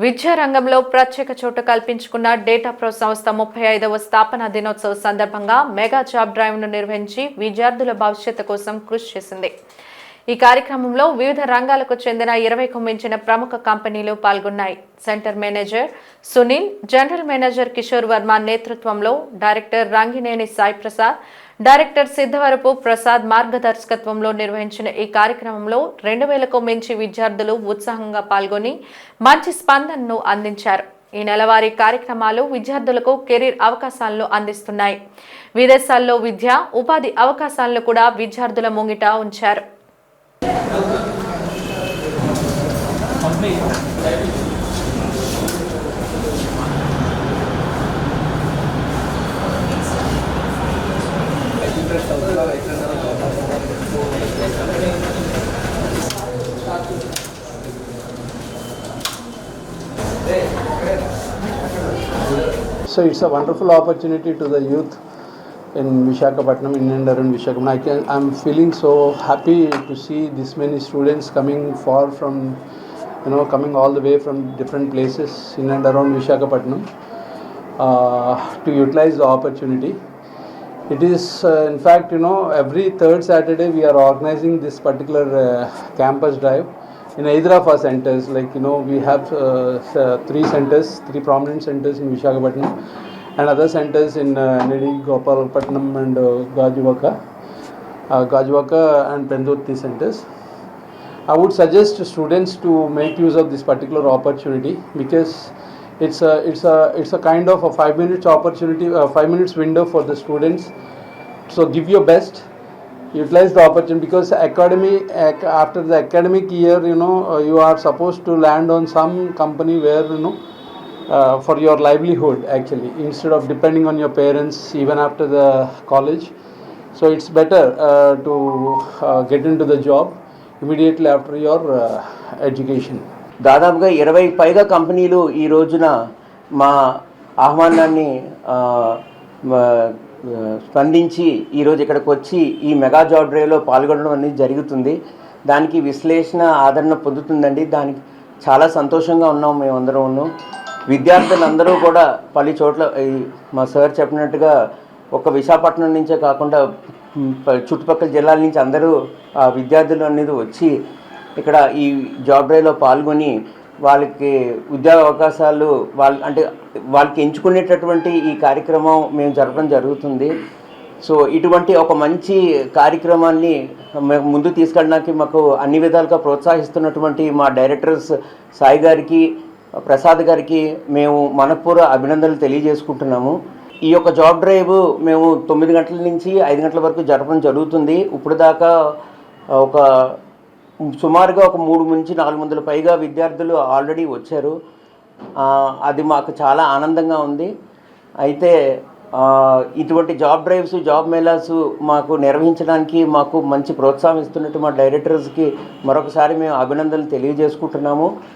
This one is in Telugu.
విద్యారంగంలో ప్రత్యేక చోటు కల్పించుకున్న డేటా ప్రో సంస్థ 35వ స్థాపన దినోత్సవ సందర్భంగా మెగా జాబ్ డ్రైవ్ను నిర్వహించి విద్యార్థుల భవిష్యత్తు కోసం కృషి చేసింది. ఈ కార్యక్రమంలో వివిధ రంగాలకు చెందిన 20కు మించిన ప్రముఖ కంపెనీలు పాల్గొన్నాయి. Centre manager Sunil, general manager Kishore Varma నేతృత్వంలో డైరెక్టర్ రంగినేని సాయి ప్రసాద్, డైరెక్టర్ సిద్ధవరపు ప్రసాద్ మార్గదర్శకత్వంలో నిర్వహించిన ఈ కార్యక్రమంలో 2000కు మించి విద్యార్థులు ఉత్సాహంగా పాల్గొని మంచి స్పందనను అందించారు. ఈ నెలవారీ కార్యక్రమాలు విద్యార్థులకు కెరీర్ అవకాశాలను అందిస్తున్నాయి. విదేశాల్లో విద్య, ఉపాధి అవకాశాలను కూడా విద్యార్థుల ముంగిట ఉంచారు. So it's a wonderful opportunity to the youth in Visakhapatnam, in and around Visakhapatnam. I'm feeling so happy to see this many students coming far from, coming all the way from different places in and around Visakhapatnam to utilize the opportunity. It is, in fact, every third Saturday we are organizing this particular campus drive in either of our centers. Like, we have three prominent centers in Visakhapatnam and other centers in Nedi, Gopalpatnam and Gajwaka and Pendurthi centers. I would suggest students to make use of this particular opportunity because it's a kind of a 5 minutes opportunity, 5 minutes window for the students. So give your best, utilize the opportunity, because after the academic year, you are supposed to land on some company where for your livelihood actually, instead of depending on your parents even after the college. So it's better to get into the job immediately after your education. దాదాపుగా 20 పైగా కంపెనీలు ఈ రోజున మా ఆహ్వానాన్ని స్పందించి ఈరోజు ఇక్కడికి వచ్చి ఈ మెగా జాబ్ డ్రైవ్లో పాల్గొనడం అనేది జరుగుతుంది. దానికి విశ్లేషణ ఆదరణ పొందుతుందండి. దానికి చాలా సంతోషంగా ఉన్నాం మేమందరం. విద్యార్థులందరూ కూడా పలు చోట్ల మా సార్ చెప్పినట్టుగా ఒక విశాఖపట్నం నుంచే కాకుండా చుట్టుపక్కల జిల్లాల నుంచి అందరూ విద్యార్థులు అనేది వచ్చి ఇక్కడ ఈ జాబ్ డ్రైవ్లో పాల్గొని వాళ్ళకి ఉద్యోగ అవకాశాలు వాళ్ళకి ఎంచుకునేటటువంటి ఈ కార్యక్రమం మేము జరపడం జరుగుతుంది. సో ఇటువంటి ఒక మంచి కార్యక్రమాన్ని ముందు తీసుకెళ్ళడానికి మాకు అన్ని విధాలుగా ప్రోత్సహిస్తున్నటువంటి మా డైరెక్టర్స్ సాయి గారికి, ప్రసాద్ గారికి మేము మనపూర్వ అభినందనలు తెలియజేసుకుంటున్నాము. ఈ యొక్క జాబ్ డ్రైవ్ మేము 9 గంటల నుంచి 5 గంటల వరకు జరపడం జరుగుతుంది. ఇప్పుడు దాకా సుమారుగా ఒక 3 నుంచి 400 పైగా విద్యార్థులు ఆల్రెడీ వచ్చారు. అది మాకు చాలా ఆనందంగా ఉంది. అయితే ఇటువంటి జాబ్ డ్రైవ్స్, జాబ్ మేళాస్ మాకు నిర్వహించడానికి మాకు మంచి ప్రోత్సాహం ఇస్తున్నట్టు మా డైరెక్టర్స్కి మరొకసారి మేము అభినందనలు తెలియజేసుకుంటున్నాము.